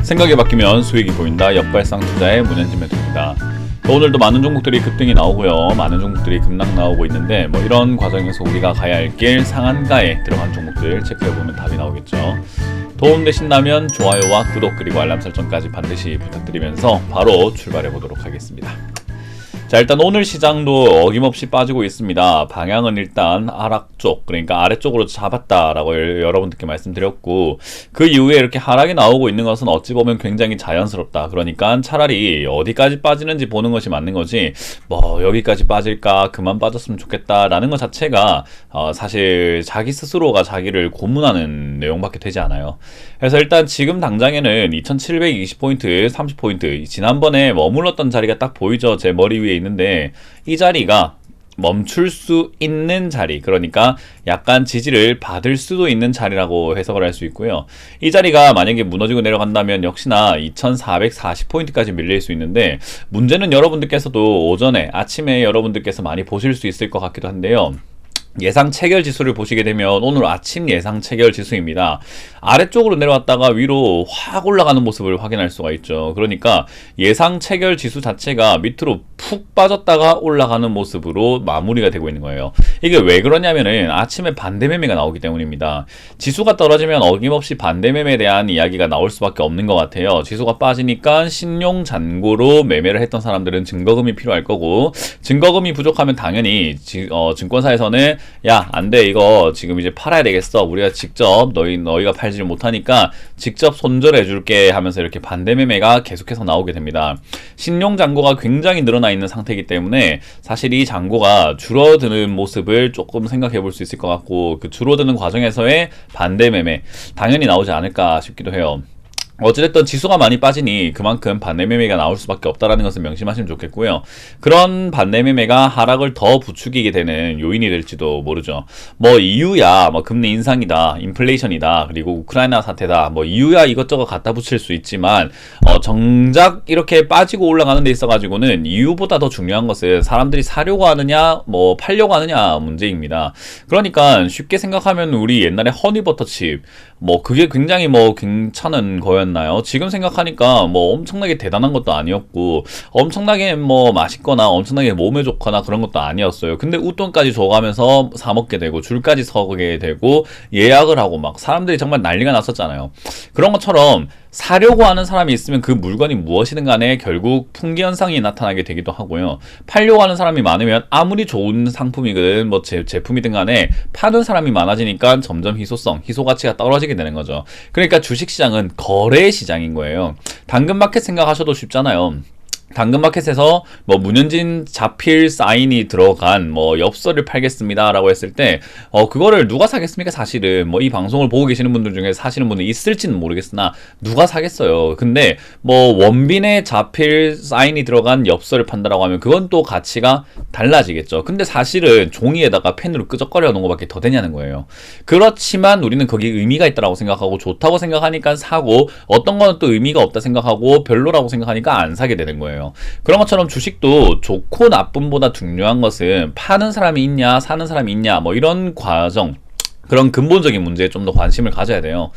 생각이 바뀌면 수익이 보인다. 역발상 투자의 문현진 매도입니다. 오늘도 많은 종목들이 급등이 나오고요, 많은 종목들이 급락 나오고 있는데 이런 과정에서 우리가 가야 할 길 상한가에 들어간 종목들 체크해보면 답이 나오겠죠. 도움되신다면 좋아요와 구독 그리고 알람 설정까지 반드시 부탁드리면서 바로 출발해보도록 하겠습니다. 자, 일단 오늘 시장도 어김없이 빠지고 있습니다. 방향은 일단 하락 쪽, 그러니까 아래쪽으로 잡았다라고 여러분들께 말씀드렸고, 그 이후에 이렇게 하락이 나오고 있는 것은 어찌 보면 굉장히 자연스럽다. 그러니까 차라리 어디까지 빠지는지 보는 것이 맞는 거지, 여기까지 빠질까, 그만 빠졌으면 좋겠다라는 것 자체가 사실 자기 스스로가 자기를 고문하는 내용밖에 되지 않아요. 그래서 일단 지금 당장에는 2720포인트, 30포인트, 지난번에 머물렀던 자리가 딱 보이죠? 제 머리 위에 있는데, 이 자리가 멈출 수 있는 자리, 그러니까 약간 지지를 받을 수도 있는 자리라고 해석을 할 수 있고요. 이 자리가 만약에 무너지고 내려간다면 역시나 2440포인트까지 밀릴 수 있는데, 문제는 여러분들께서도 오전에, 아침에 여러분들께서 많이 보실 수 있을 것 같기도 한데요. 예상 체결 지수를 보시게 되면 오늘 아침 예상 체결 지수입니다. 아래쪽으로 내려왔다가 위로 확 올라가는 모습을 확인할 수가 있죠. 그러니까 예상 체결 지수 자체가 밑으로 푹 빠졌다가 올라가는 모습으로 마무리가 되고 있는 거예요. 이게 왜 그러냐면은 아침에 반대 매매가 나오기 때문입니다. 지수가 떨어지면 어김없이 반대 매매에 대한 이야기가 나올 수밖에 없는 것 같아요. 지수가 빠지니까 신용 잔고로 매매를 했던 사람들은 증거금이 필요할 거고, 증거금이 부족하면 당연히 증권사에서는 야, 안 돼, 이거 지금 이제 팔아야 되겠어, 우리가 직접 너희가 팔지를 못하니까 직접 손절해 줄게 하면서 이렇게 반대 매매가 계속해서 나오게 됩니다. 신용 잔고가 굉장히 늘어나 있는 상태이기 때문에 사실 이 잔고가 줄어드는 모습을 조금 생각해 볼 수 있을 것 같고, 그 줄어드는 과정에서의 반대 매매 당연히 나오지 않을까 싶기도 해요. 어찌됐든 지수가 많이 빠지니 그만큼 반대 매매가 나올 수밖에 없다라는 것을 명심하시면 좋겠고요. 그런 반대 매매가 하락을 더 부추기게 되는 요인이 될지도 모르죠. 이유야, 금리 인상이다, 인플레이션이다, 그리고 우크라이나 사태다, 이유야 이것저것 갖다 붙일 수 있지만, 정작 이렇게 빠지고 올라가는 데 있어가지고는 이유보다 더 중요한 것은 사람들이 사려고 하느냐, 팔려고 하느냐 문제입니다. 그러니까 쉽게 생각하면 우리 옛날에 허니버터칩, 그게 굉장히 괜찮은 거였나요? 지금 생각하니까 엄청나게 대단한 것도 아니었고, 엄청나게 맛있거나 엄청나게 몸에 좋거나 그런 것도 아니었어요. 근데 웃돈까지 줘가면서 사 먹게 되고, 줄까지 서게 되고, 예약을 하고 사람들이 정말 난리가 났었잖아요. 그런 것처럼 사려고 하는 사람이 있으면 그 물건이 무엇이든 간에 결국 풍기 현상이 나타나게 되기도 하고요. 팔려고 하는 사람이 많으면 아무리 좋은 상품이든 제품이든 간에 파는 사람이 많아지니까 점점 희소 가치가 떨어지게 되는 거죠. 그러니까 주식시장은 거래 시장인 거예요. 당근마켓 생각하셔도 쉽잖아요. 당근마켓에서 문현진 자필 사인이 들어간 엽서를 팔겠습니다 라고 했을 때 그거를 누가 사겠습니까? 사실은 이 방송을 보고 계시는 분들 중에 사시는 분이 있을지는 모르겠으나 누가 사겠어요. 근데 원빈의 자필 사인이 들어간 엽서를 판다라고 하면 그건 또 가치가 달라지겠죠. 근데 사실은 종이에다가 펜으로 끄적거려 놓은 것밖에 더 되냐는 거예요. 그렇지만 우리는 거기에 의미가 있다고 생각하고 좋다고 생각하니까 사고, 어떤 거는 또 의미가 없다 생각하고 별로라고 생각하니까 안 사게 되는 거예요. 그런 것처럼 주식도 좋고 나쁨보다 중요한 것은 파는 사람이 있냐, 사는 사람이 있냐, 이런 과정, 그런 근본적인 문제에 좀 더 관심을 가져야 돼요.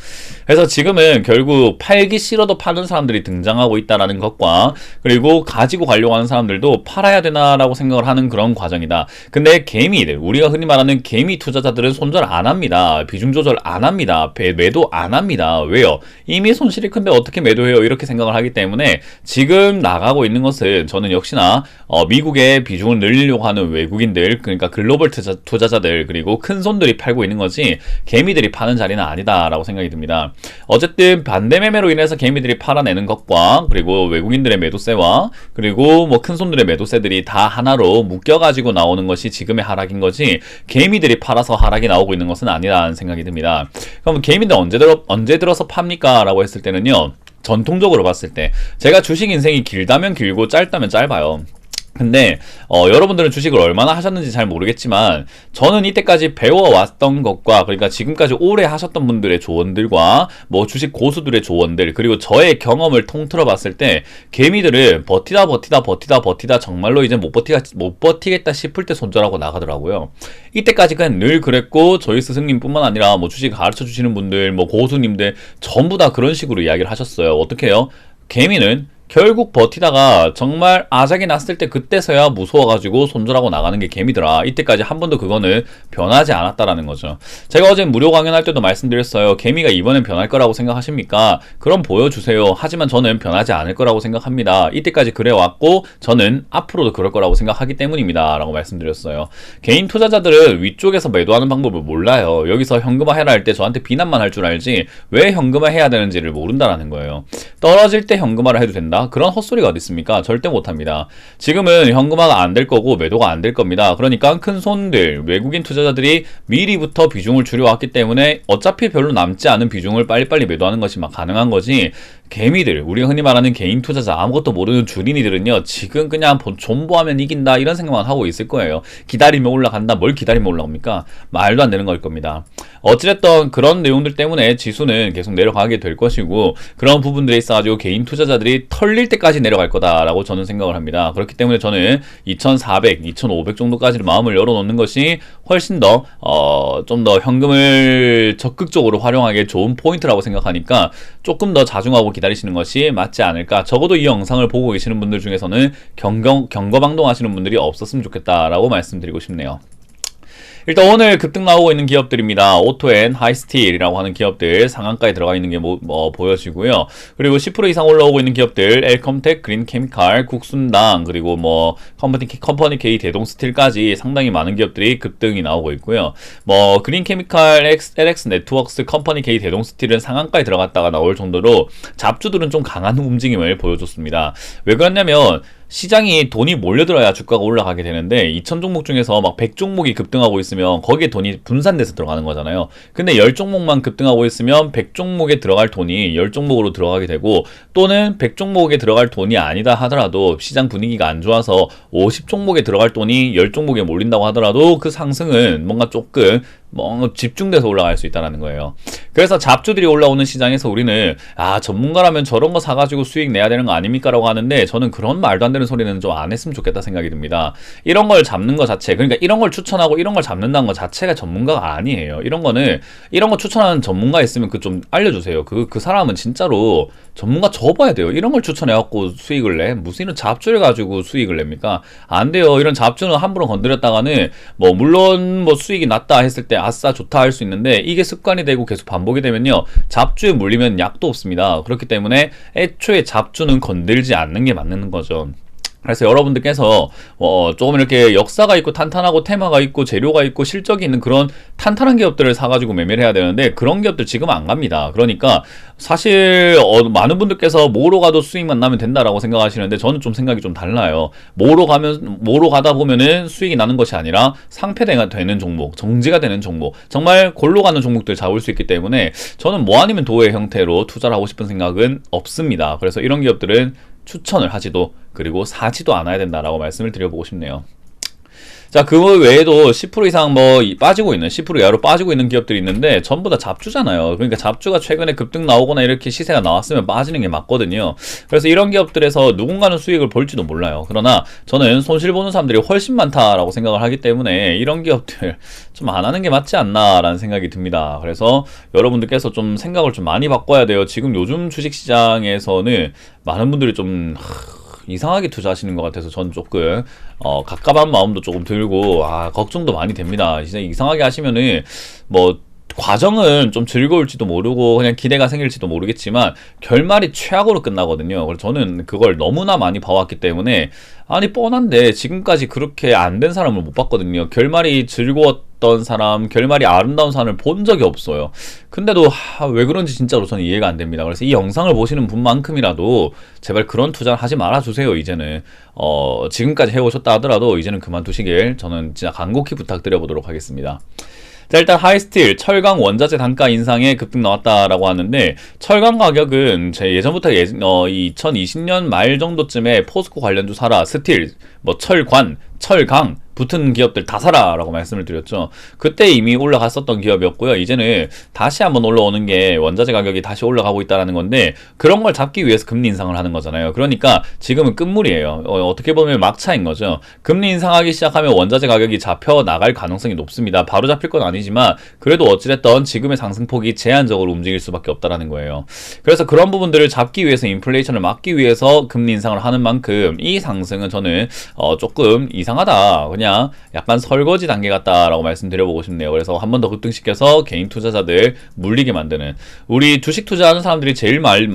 그래서 지금은 결국 팔기 싫어도 파는 사람들이 등장하고 있다는 것과, 그리고 가지고 가려고 하는 사람들도 팔아야 되나라고 생각을 하는 그런 과정이다. 근데 개미들, 우리가 흔히 말하는 개미 투자자들은 손절 안 합니다. 비중 조절 안 합니다. 매도 안 합니다. 왜요? 이미 손실이 큰데 어떻게 매도해요? 이렇게 생각을 하기 때문에 지금 나가고 있는 것은, 저는 역시나 미국의 비중을 늘리려고 하는 외국인들, 그러니까 글로벌 투자자들, 그리고 큰 손들이 팔고 있는 거지 개미들이 파는 자리는 아니다라고 생각이 듭니다. 어쨌든 반대 매매로 인해서 개미들이 팔아내는 것과, 그리고 외국인들의 매도세와, 그리고 큰 손들의 매도세들이 다 하나로 묶여가지고 나오는 것이 지금의 하락인 거지, 개미들이 팔아서 하락이 나오고 있는 것은 아니라는 생각이 듭니다. 그럼 개미들 언제 들어서 팝니까? 라고 했을 때는요, 전통적으로 봤을 때, 제가 주식 인생이 길다면 길고 짧다면 짧아요. 근데 여러분들은 주식을 얼마나 하셨는지 잘 모르겠지만 저는 이때까지 배워왔던 것과, 그러니까 지금까지 오래 하셨던 분들의 조언들과 뭐 주식 고수들의 조언들, 그리고 저의 경험을 통틀어 봤을 때 개미들은 버티다 정말로 이제 못 버티겠다 싶을 때 손절하고 나가더라고요. 이때까지 그냥 늘 그랬고, 저희 스승님뿐만 아니라 뭐 주식 가르쳐 주시는 분들, 뭐 고수님들 전부 다 그런 식으로 이야기를 하셨어요. 어떻게 해요? 개미는 결국 버티다가 정말 아작이 났을 때 그때서야 무서워가지고 손절하고 나가는 게 개미더라. 이때까지 한 번도 그거는 변하지 않았다라는 거죠. 제가 어제 무료 강연할 때도 말씀드렸어요. 개미가 이번엔 변할 거라고 생각하십니까? 그럼 보여주세요. 하지만 저는 변하지 않을 거라고 생각합니다. 이때까지 그래왔고 저는 앞으로도 그럴 거라고 생각하기 때문입니다. 라고 말씀드렸어요. 개인 투자자들은 위쪽에서 매도하는 방법을 몰라요. 여기서 현금화 해라 할 때 저한테 비난만 할 줄 알지 왜 현금화 해야 되는지를 모른다라는 거예요. 떨어질 때 현금화를 해도 된다? 그런 헛소리가 어디 있습니까? 절대 못합니다. 지금은 현금화가 안 될 거고 매도가 안 될 겁니다. 그러니까 큰 손들, 외국인 투자자들이 미리부터 비중을 줄여왔기 때문에 어차피 별로 남지 않은 비중을 빨리빨리 매도하는 것이 막 가능한 거지, 개미들, 우리가 흔히 말하는 개인 투자자, 아무것도 모르는 주린이들은요 지금 그냥 존버하면 이긴다 이런 생각만 하고 있을 거예요. 기다리면 올라간다. 뭘 기다리면 올라옵니까? 말도 안 되는 걸 겁니다. 어찌됐든 그런 내용들 때문에 지수는 계속 내려가게 될 것이고, 그런 부분들에 있어가지고 개인 투자자들이 털릴 때까지 내려갈 거다라고 저는 생각을 합니다. 그렇기 때문에 저는 2400, 2500 정도까지는 마음을 열어놓는 것이 훨씬 더 좀 더 현금을 적극적으로 활용하기에 좋은 포인트라고 생각하니까 조금 더 자중하고 기다리시는 것이 맞지 않을까. 적어도 이 영상을 보고 계시는 분들 중에서는 경거방동 하시는 분들이 없었으면 좋겠다라고 말씀드리고 싶네요. 일단 오늘 급등 나오고 있는 기업들입니다. 오토앤, 하이스틸이라고 하는 기업들 상한가에 들어가 있는 게 보여지고요. 그리고 10% 이상 올라오고 있는 기업들 엘컴텍, 그린케미칼, 국순당, 그리고 뭐 컴퍼니 K, 대동스틸까지 상당히 많은 기업들이 급등이 나오고 있고요. 뭐 그린케미칼, LX 네트워크스, 컴퍼니 K, 대동스틸은 상한가에 들어갔다가 나올 정도로 잡주들은 좀 강한 움직임을 보여줬습니다. 왜 그러냐면 시장이 돈이 몰려들어야 주가가 올라가게 되는데 2000종목 중에서 막 100종목이 급등하고 있으면 거기에 돈이 분산돼서 들어가는 거잖아요. 근데 10종목만 급등하고 있으면 100종목에 들어갈 돈이 10종목으로 들어가게 되고, 또는 100종목에 들어갈 돈이 아니다 하더라도 시장 분위기가 안 좋아서 50종목에 들어갈 돈이 10종목에 몰린다고 하더라도 그 상승은 뭔가 조금 집중돼서 올라갈 수 있다는 거예요. 그래서 잡주들이 올라오는 시장에서 우리는 전문가라면 저런 거 사가지고 수익 내야 되는 거 아닙니까? 라고 하는데 저는 그런 말도 안 되는 소리는 좀 안 했으면 좋겠다 생각이 듭니다. 이런 걸 잡는 거 자체, 그러니까 이런 걸 추천하고 이런 걸 잡는다는 거 자체가 전문가가 아니에요. 이런 거 추천하는 전문가 있으면 그 좀 알려주세요. 그 사람은 진짜로 전문가 접어야 돼요. 이런 걸 추천해갖고 수익을 내? 무슨 이런 잡주를 가지고 수익을 냅니까? 안 돼요. 이런 잡주는 함부로 건드렸다가는 물론 수익이 낮다 했을 때 아싸 좋다 할 수 있는데, 이게 습관이 되고 계속 반복이 되면요 잡주에 물리면 약도 없습니다. 그렇기 때문에 애초에 잡주는 건들지 않는 게 맞는 거죠. 그래서 여러분들께서 조금 이렇게 역사가 있고 탄탄하고 테마가 있고 재료가 있고 실적이 있는 그런 탄탄한 기업들을 사가지고 매매를 해야 되는데, 그런 기업들 지금 안 갑니다. 그러니까 사실 많은 분들께서 뭐로 가도 수익만 나면 된다라고 생각하시는데 저는 좀 생각이 좀 달라요. 뭐로 가다 보면은 수익이 나는 것이 아니라 상폐가 되는 종목, 정지가 되는 종목, 정말 골로 가는 종목들 잡을 수 있기 때문에 저는 뭐 아니면 도의 형태로 투자를 하고 싶은 생각은 없습니다. 그래서 이런 기업들은 추천을 하지도, 그리고 사지도 않아야 된다라고 말씀을 드려보고 싶네요. 자, 그 외에도 10% 이상 빠지고 있는, 10% 이하로 빠지고 있는 기업들이 있는데 전부 다 잡주잖아요. 그러니까 잡주가 최근에 급등 나오거나 이렇게 시세가 나왔으면 빠지는 게 맞거든요. 그래서 이런 기업들에서 누군가는 수익을 볼지도 몰라요. 그러나 저는 손실 보는 사람들이 훨씬 많다라고 생각을 하기 때문에 이런 기업들 좀 안 하는 게 맞지 않나라는 생각이 듭니다. 그래서 여러분들께서 좀 생각을 좀 많이 바꿔야 돼요. 지금 요즘 주식시장에서는 많은 분들이 좀 이상하게 투자하시는 것 같아서 저는 조금 갑갑한 마음도 조금 들고 걱정도 많이 됩니다. 진짜 이상하게 하시면은 과정은 좀 즐거울지도 모르고 그냥 기대가 생길지도 모르겠지만 결말이 최악으로 끝나거든요. 그래서 저는 그걸 너무나 많이 봐왔기 때문에, 뻔한데 지금까지 그렇게 안 된 사람을 못 봤거든요. 결말이 즐거웠던 사람, 결말이 아름다운 사람을 본 적이 없어요. 근데도 왜 그런지 진짜로 저는 이해가 안 됩니다. 그래서 이 영상을 보시는 분만큼이라도 제발 그런 투자를 하지 말아주세요. 이제는 지금까지 해오셨다 하더라도 이제는 그만두시길 저는 진짜 간곡히 부탁드려 보도록 하겠습니다. 자, 일단 하이스틸 철강 원자재 단가 인상에 급등 나왔다라고 하는데, 철강 가격은 제 예전부터 2020년 말 정도쯤에 포스코 관련주 사라, 스틸, 뭐 철관, 철강 붙은 기업들 다 사라라고 말씀을 드렸죠. 그때 이미 올라갔었던 기업이었고요. 이제는 다시 한번 올라오는 게 원자재 가격이 다시 올라가고 있다는 건데, 그런 걸 잡기 위해서 금리 인상을 하는 거잖아요. 그러니까 지금은 끝물이에요. 어떻게 보면 막차인 거죠. 금리 인상하기 시작하면 원자재 가격이 잡혀 나갈 가능성이 높습니다. 바로 잡힐 건 아니지만 그래도 어찌됐든 지금의 상승폭이 제한적으로 움직일 수밖에 없다는 거예요. 그래서 그런 부분들을 잡기 위해서, 인플레이션을 막기 위해서 금리 인상을 하는 만큼 이 상승은 저는 조금 이상하다, 그냥 약간 설거지 단계 같다라고 말씀드려보고 싶네요. 그래서 한 번 더 급등시켜서 개인 투자자들 물리게 만드는, 우리 주식 투자하는 사람들이 제일 많이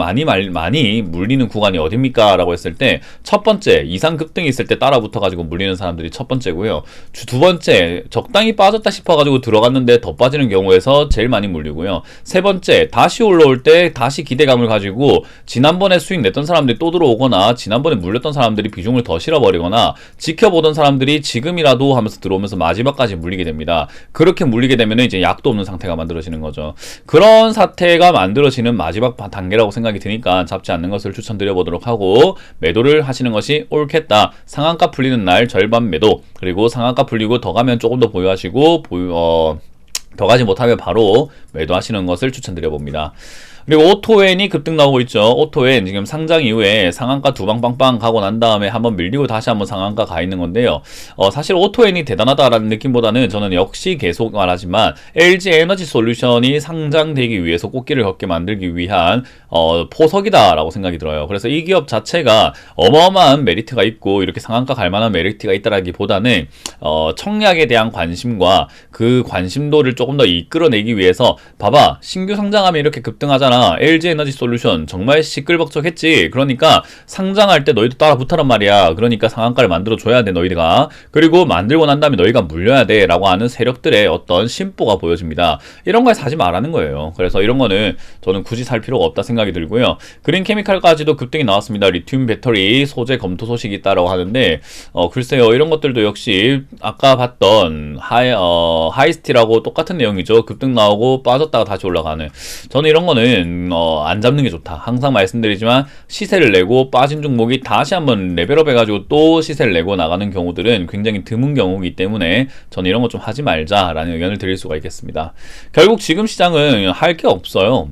물리는 구간이 어딥니까? 라고 했을 때, 첫 번째 이상 급등이 있을 때 따라 붙어가지고 물리는 사람들이 첫 번째고요. 두 번째, 적당히 빠졌다 싶어가지고 들어갔는데 더 빠지는 경우에서 제일 많이 물리고요. 세 번째, 다시 올라올 때 다시 기대감을 가지고 지난번에 수익 냈던 사람들이 또 들어오거나, 지난번에 물렸던 사람들이 비중을 더 실어버리거나, 지켜보던 사람들이 지금이라도 하면서 들어오면서 마지막까지 물리게 됩니다. 그렇게 물리게 되면 이제 약도 없는 상태가 만들어지는 거죠. 그런 사태가 만들어지는 마지막 단계라고 생각이 드니까 잡지 않는 것을 추천드려보도록 하고, 매도를 하시는 것이 옳겠다. 상한가 풀리는 날 절반 매도, 그리고 상한가 풀리고 더 가면 조금 더 보유하시고, 더 가지 못하면 바로 매도하시는 것을 추천드려봅니다. 그리고 오토엔이 급등 나오고 있죠. 오토엔 지금 상장 이후에 상한가 두 방 빵빵 가고 난 다음에 한번 밀리고 다시 한번 상한가 가 있는 건데요. 사실 오토엔이 대단하다라는 느낌보다는 저는 역시 계속 말하지만 LG 에너지 솔루션이 상장되기 위해서 꽃길을 걷게 만들기 위한 포석이다라고 생각이 들어요. 그래서 이 기업 자체가 어마어마한 메리트가 있고 이렇게 상한가 갈 만한 메리트가 있다라기보다는 청약에 대한 관심과 그 관심도를 조금 더 이끌어내기 위해서, 봐봐, 신규 상장하면 이렇게 급등하잖아. LG 에너지 솔루션 정말 시끌벅적했지. 그러니까 상장할 때 너희도 따라 붙어란 말이야. 그러니까 상한가를 만들어줘야 돼, 너희가. 그리고 만들고 난 다음에 너희가 물려야 돼 라고 하는 세력들의 어떤 심보가 보여집니다. 이런 걸 사지 말라는 거예요. 그래서 이런 거는 저는 굳이 살 필요가 없다 생각이 들고요. 그린케미칼까지도 급등이 나왔습니다. 리튬 배터리 소재 검토 소식이 있다라고 하는데, 글쎄요, 이런 것들도 역시 아까 봤던 하이스틸하고 똑같은 내용이죠. 급등 나오고 빠졌다가 다시 올라가는. 저는 이런 거는 안 잡는 게 좋다. 항상 말씀드리지만 시세를 내고 빠진 종목이 다시 한번 레벨업 해가지고 또 시세를 내고 나가는 경우들은 굉장히 드문 경우이기 때문에 저는 이런 거 좀 하지 말자라는 의견을 드릴 수가 있겠습니다. 결국 지금 시장은 할 게 없어요.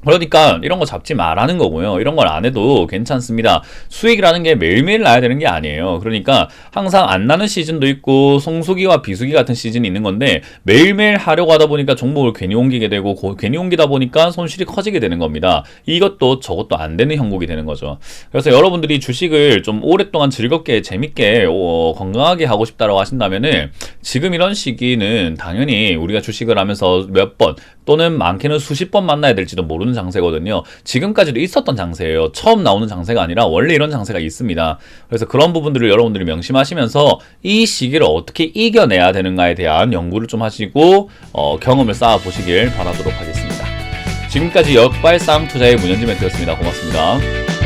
그러니까 이런 거 잡지 말라는 거고요. 이런 걸 안 해도 괜찮습니다. 수익이라는 게 매일매일 나야 되는 게 아니에요. 그러니까 항상 안 나는 시즌도 있고 성수기와 비수기 같은 시즌이 있는 건데, 매일매일 하려고 하다 보니까 종목을 괜히 옮기게 되고, 괜히 옮기다 보니까 손실이 커지게 되는 겁니다. 이것도 저것도 안 되는 형국이 되는 거죠. 그래서 여러분들이 주식을 좀 오랫동안 즐겁게 재밌게 건강하게 하고 싶다라고 하신다면은, 지금 이런 시기는 당연히 우리가 주식을 하면서 몇 번 또는 많게는 수십 번 만나야 될지도 모르는 장세거든요. 지금까지도 있었던 장세예요. 처음 나오는 장세가 아니라 원래 이런 장세가 있습니다. 그래서 그런 부분들을 여러분들이 명심하시면서 이 시기를 어떻게 이겨내야 되는가에 대한 연구를 좀 하시고 경험을 쌓아 보시길 바라도록 하겠습니다. 지금까지 역발상 투자의 문현지 멘트였습니다. 고맙습니다.